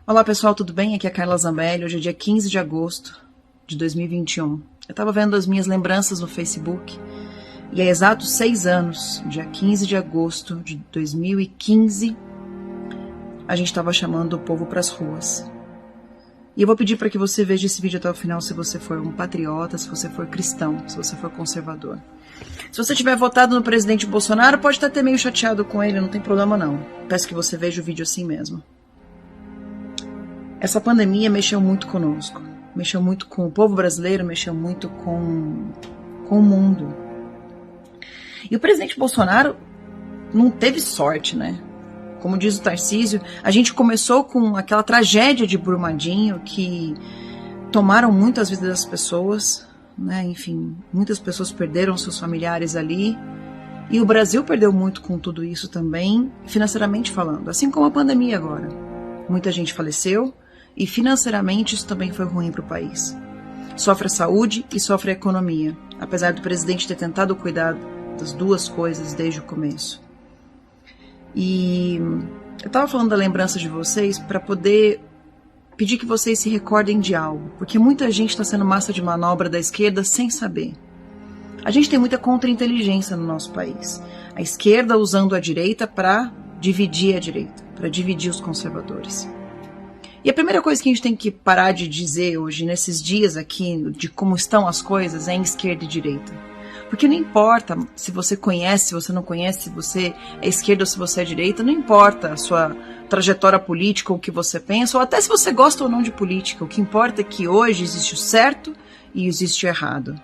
Olá pessoal, tudo bem? Aqui é a Carla Zambelli. Hoje é dia 15 de agosto de 2021. Eu estava vendo as minhas lembranças no Facebook e há exatos 6 anos, dia 15 de agosto de 2015, a gente estava chamando o povo para as ruas. E eu vou pedir para que você veja esse vídeo até o final se você for um patriota, se você for cristão, se você for conservador. Se você tiver votado no presidente Bolsonaro, pode estar até meio chateado com ele, não tem problema não. Peço que você veja o vídeo assim mesmo. Essa pandemia mexeu muito conosco, mexeu muito com o povo brasileiro, mexeu muito com o mundo. E o presidente Bolsonaro não teve sorte, né? Como diz o Tarcísio, a gente começou com aquela tragédia de Brumadinho que tomaram muito as vidas das pessoas, né? Enfim, muitas pessoas perderam seus familiares ali. E o Brasil perdeu muito com tudo isso também, financeiramente falando, assim como a pandemia agora. Muita gente faleceu. E financeiramente isso também foi ruim para o país. Sofre a saúde e sofre a economia, apesar do presidente ter tentado cuidar das duas coisas desde o começo. E eu estava falando da lembrança de vocês para poder pedir que vocês se recordem de algo, porque muita gente está sendo massa de manobra da esquerda sem saber. A gente tem muita contra-inteligência no nosso país. A esquerda usando a direita para dividir a direita, para dividir os conservadores. E a primeira coisa que a gente tem que parar de dizer hoje, nesses dias aqui, de como estão as coisas, é em esquerda e direita. Porque não importa se você conhece, se você não conhece, se você é esquerda ou se você é direita, não importa a sua trajetória política, ou o que você pensa, ou até se você gosta ou não de política. O que importa é que hoje existe o certo e existe o errado.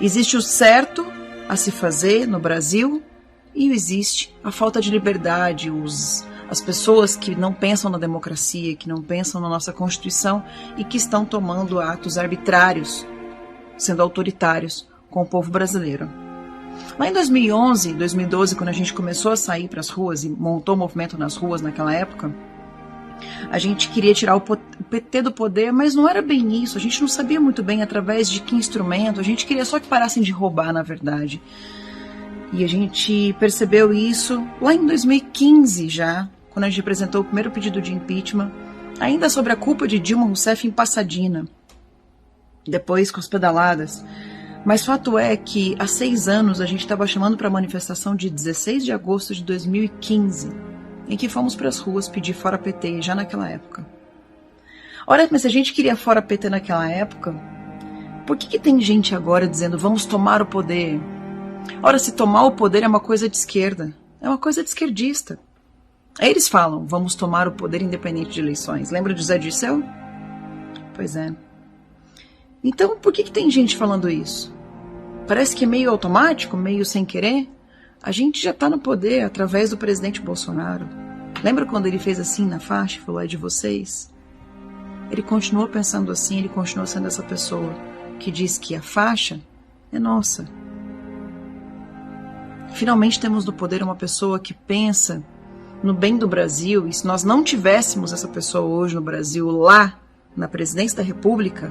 Existe o certo a se fazer no Brasil e existe a falta de liberdade, as pessoas que não pensam na democracia, que não pensam na nossa Constituição e que estão tomando atos arbitrários, sendo autoritários com o povo brasileiro. Lá em 2011, 2012, quando a gente começou a sair para as ruas e montou o movimento nas ruas naquela época, a gente queria tirar o PT do poder, mas não era bem isso, a gente não sabia muito bem através de que instrumento, a gente queria só que parassem de roubar, na verdade. E a gente percebeu isso lá em 2015 já, quando a gente apresentou o primeiro pedido de impeachment, ainda sobre a culpa de Dilma Rousseff em Passadina, depois com as pedaladas. Mas fato é que há 6 anos a gente estava chamando para a manifestação de 16 de agosto de 2015, em que fomos para as ruas pedir fora PT, já naquela época. Ora, mas se a gente queria fora PT naquela época, por que tem gente agora dizendo vamos tomar o poder? Ora, se tomar o poder é uma coisa de esquerda, é uma coisa de esquerdista. Aí eles falam, vamos tomar o poder independente de eleições. Lembra de Zé Dirceu? Pois é. Então, por que tem gente falando isso? Parece que é meio automático, meio sem querer. A gente já está no poder através do presidente Bolsonaro. Lembra quando ele fez assim na faixa e falou, é de vocês? Ele continuou pensando assim, ele continuou sendo essa pessoa que diz que a faixa é nossa. Finalmente temos no poder uma pessoa que pensa no bem do Brasil, e se nós não tivéssemos essa pessoa hoje no Brasil, lá na presidência da República,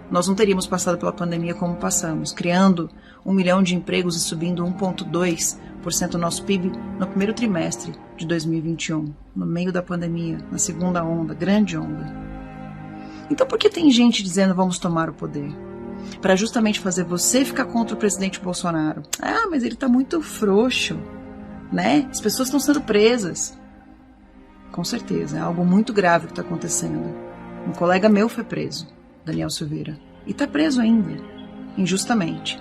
nós não teríamos passado pela pandemia como passamos, criando 1 milhão de empregos e subindo 1,2% do nosso PIB no primeiro trimestre de 2021, no meio da pandemia, na segunda onda, grande onda. Então por que tem gente dizendo vamos tomar o poder? Para justamente fazer você ficar contra o presidente Bolsonaro. Ah, mas ele está muito frouxo, né? As pessoas estão sendo presas. Com certeza, é algo muito grave que está acontecendo. Um colega meu foi preso, Daniel Silveira, e está preso ainda, injustamente.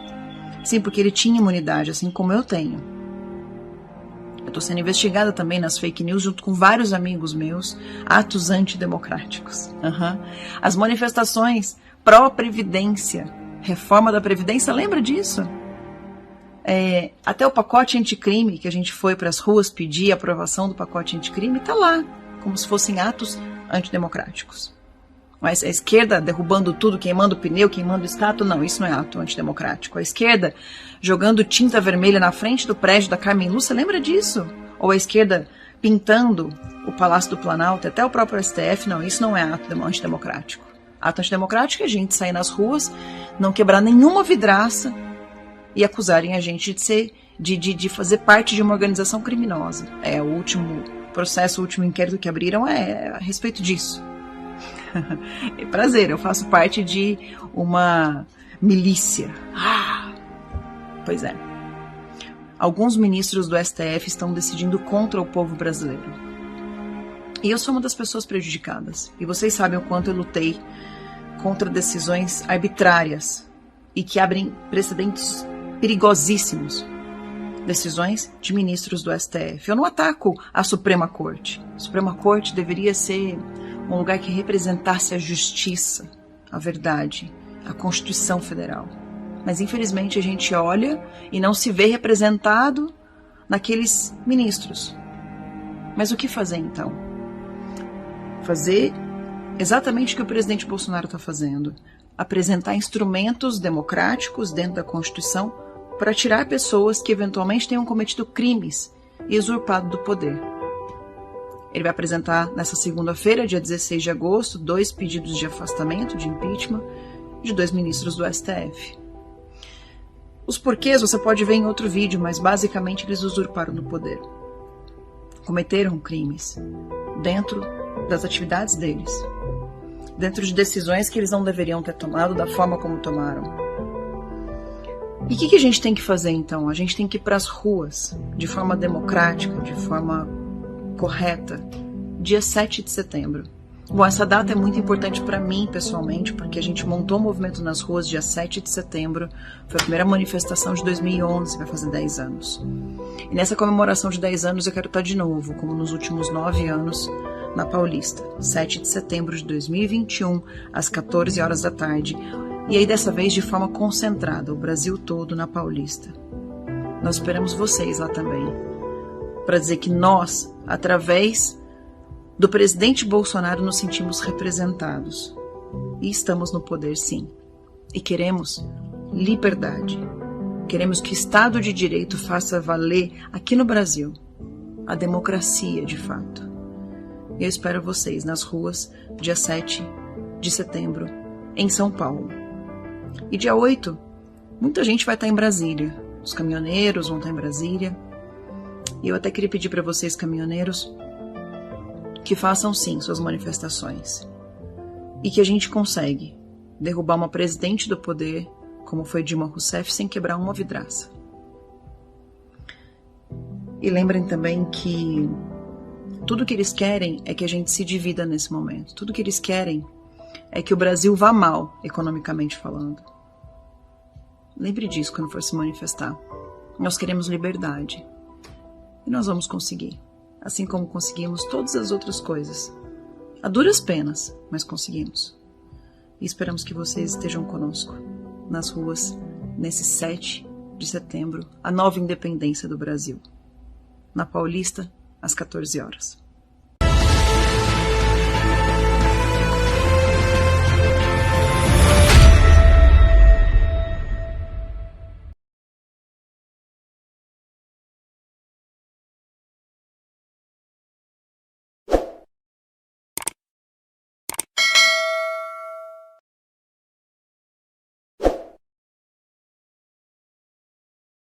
Sim, porque ele tinha imunidade, assim como eu tenho. Eu estou sendo investigada também nas fake news, junto com vários amigos meus, atos antidemocráticos. As manifestações pró-previdência, reforma da Previdência, lembra disso? Até o pacote anticrime, que a gente foi para as ruas pedir a aprovação do pacote anticrime, está lá, como se fossem atos antidemocráticos. Mas a esquerda derrubando tudo, queimando pneu, queimando estátua, não, isso não é ato antidemocrático. A esquerda jogando tinta vermelha na frente do prédio da Carmen Lúcia, lembra disso? Ou a esquerda pintando o Palácio do Planalto, até o próprio STF, não, isso não é ato antidemocrático. Ato antidemocrático é a gente sair nas ruas, não quebrar nenhuma vidraça e acusarem a gente de fazer parte de uma organização criminosa. É o último processo, o último inquérito que abriram é a respeito disso. É prazer, eu faço parte de uma milícia. Pois é. Alguns ministros do STF estão decidindo contra o povo brasileiro. E eu sou uma das pessoas prejudicadas. E vocês sabem o quanto eu lutei contra decisões arbitrárias e que abrem precedentes perigosíssimos. Decisões de ministros do STF. Eu não ataco a Suprema Corte. A Suprema Corte deveria ser um lugar que representasse a justiça, a verdade, a Constituição Federal. Mas infelizmente a gente olha e não se vê representado naqueles ministros. Mas o que fazer então? Fazer exatamente o que o presidente Bolsonaro está fazendo. Apresentar instrumentos democráticos dentro da Constituição para tirar pessoas que eventualmente tenham cometido crimes e usurpado do poder. Ele vai apresentar nessa segunda-feira, dia 16 de agosto, 2 pedidos de afastamento, de impeachment, de 2 ministros do STF. Os porquês você pode ver em outro vídeo, mas basicamente eles usurparam do poder. Cometeram crimes dentro das atividades deles, dentro de decisões que eles não deveriam ter tomado da forma como tomaram. E o que a gente tem que fazer então? A gente tem que ir para as ruas de forma democrática, de forma correta, dia 7 de setembro. Bom, essa data é muito importante para mim, pessoalmente, porque a gente montou um movimento nas ruas dia 7 de setembro. Foi a primeira manifestação de 2011, vai fazer 10 anos. E nessa comemoração de 10 anos eu quero estar de novo, como nos últimos 9 anos, na Paulista. 7 de setembro de 2021, às 14 horas da tarde. E aí dessa vez de forma concentrada, o Brasil todo na Paulista. Nós esperamos vocês lá também, para dizer que nós, através do presidente Bolsonaro, nos sentimos representados. E estamos no poder, sim. E queremos liberdade. Queremos que o Estado de Direito faça valer aqui no Brasil a democracia, de fato. E eu espero vocês nas ruas, dia 7 de setembro, em São Paulo. E dia 8, muita gente vai estar em Brasília. Os caminhoneiros vão estar em Brasília. E eu até queria pedir para vocês, caminhoneiros, que façam sim suas manifestações. E que a gente consegue derrubar uma presidente do poder, como foi Dilma Rousseff, sem quebrar uma vidraça. E lembrem também que tudo que eles querem é que a gente se divida nesse momento. Tudo que eles querem é que o Brasil vá mal, economicamente falando. Lembre disso quando for se manifestar. Nós queremos liberdade. E nós vamos conseguir. Assim como conseguimos todas as outras coisas. A duras penas, mas conseguimos. E esperamos que vocês estejam conosco nas ruas nesse 7 de setembro, a nova independência do Brasil. Na Paulista, às 14 horas.